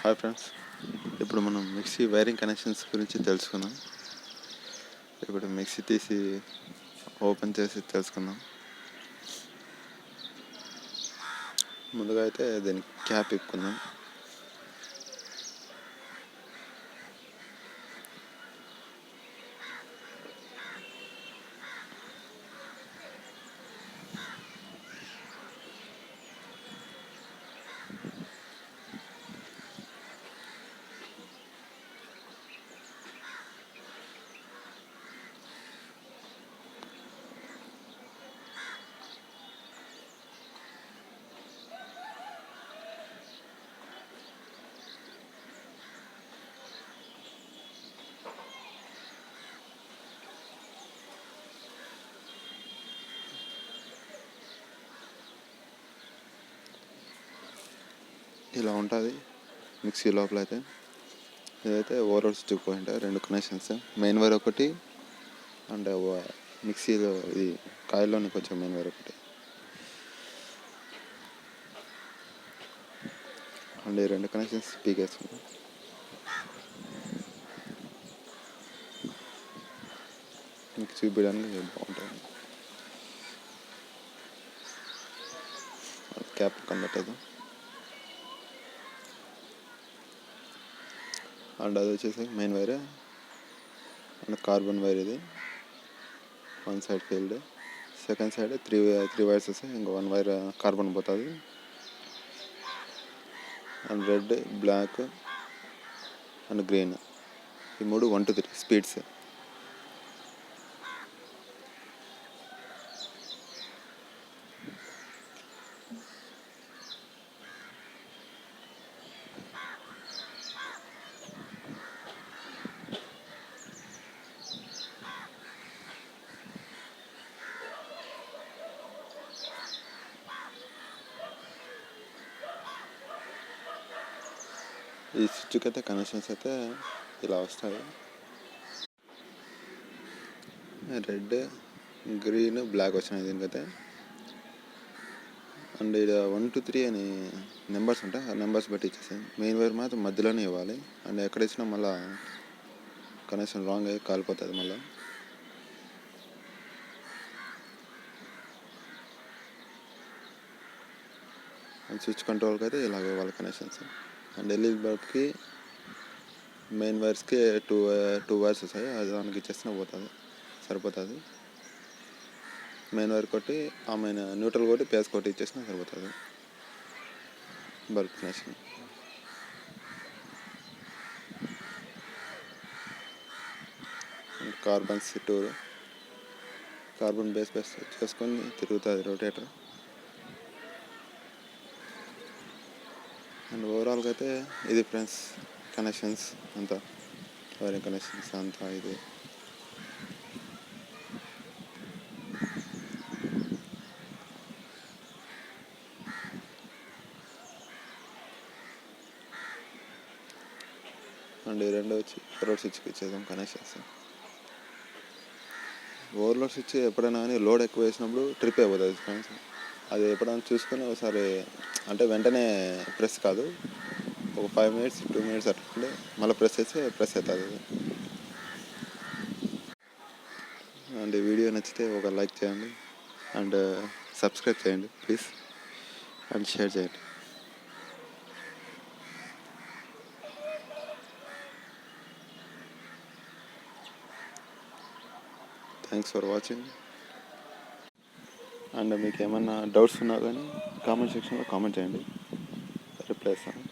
Hi friends, ఇప్పుడు మనం mixie wiring connections గురించి తెలుసుకుందాం. ఇప్పుడు మిక్సీ తీసి ఓపెన్ చేసి తెలుసుకుందాం. ముందుగా అయితే దీనికి క్యాప్ ఇప్పుకుందాం. ఇలా ఉంటుంది మిక్సీ లోపల అయితే. ఇదైతే ఓవరాల్ స్విచ్ పాయింట్, రెండు కనెక్షన్స్, మెయిన్ వైర్ ఒకటి అండ్ మిక్సీలో ఇది కాయిల్లోని కొంచెం మెయిన్ వైర్ ఒకటి అండ్ ఈ రెండు కనెక్షన్స్ పీకేసుకుంటాం. మీకు చూపించడానికి బాగుంటుంది. క్యాప్ కనబట్టదు. అండ్ అది వచ్చేసి main wire and carbon wire. ఇది one side field, second side three wires వస్తాయి. ఇంకో వన్ వైర్ కార్బన్ పోతుంది. And red, black and green, ఈ మూడు 1 to 3 స్పీడ్స్. ఈ స్విచ్కి అయితే కనెక్షన్స్ అయితే ఇలా వస్తాయి. రెడ్, గ్రీన్, బ్లాక్ వచ్చినాయి దీనికైతే. అండ్ ఇక్కడ 1 to 3 అని నెంబర్స్ ఉంటాయి. ఆ నెంబర్స్ బట్టి ఇచ్చేసాయి. మెయిన్ వైర్ మాత్రం మధ్యలోనే ఇవ్వాలి. అండ్ ఎక్కడ ఇచ్చినా మళ్ళీ కనెక్షన్ రాంగ్ అయ్యి కాలిపోతుంది. మళ్ళీ స్విచ్ కంట్రోల్కి అయితే ఇలాగ ఇవ్వాలి కనెక్షన్స్. అండ్ ఎల్ఈడి బల్బ్కి మెయిన్ వైర్స్కి టూ వైర్స్ వస్తాయి. అది దానికి ఇచ్చేసినా పోతుంది, సరిపోతుంది. మెయిన్ వైర్ కొట్టి ఆ మెయిన్ న్యూట్రల్ కొట్టి పేస్ కొట్టి ఇచ్చేసినా సరిపోతుంది bulb connection. Carbons tour, carbon base చేసుకొని తిరుగుతుంది రొటేటర్. అండ్ ఓవరాల్గా అయితే ఇది ఫ్రెండ్స్ కనెక్షన్స్ అంతా, వైరింగ్ కనెక్షన్స్ అంతా ఇది. అండ్ ఈ రెండు వచ్చి ఓవర్లోడ్ స్విచ్కి ఇచ్చేద్దాం కనెక్షన్స్. ఓవర్లోడ్ స్విచ్ ఎప్పుడైనా కానీ లోడ్ ఎక్కువ వేసినప్పుడు ట్రిప్ అయిపోతుంది ఫ్రెండ్స్. అది ఎప్పుడైనా చూసుకొని ఒకసారి, అంటే వెంటనే ప్రెస్ కాదు, ఒక 5 minutes 2 minutes అట్లా మళ్ళీ ప్రెస్ చేస్తే ప్రెస్ అవుతుంది. అండ్ ఈ వీడియో నచ్చితే ఒక లైక్ చేయండి అండ్ సబ్స్క్రైబ్ చేయండి ప్లీజ్, అండ్ షేర్ చేయండి. Thanks for watching. అండ్ మీకు ఏమన్నా డౌట్స్ ఉన్నా కానీ కామెంట్ సెక్షన్లో కామెంట్ చేయండి, రిప్లై ఇస్తాను.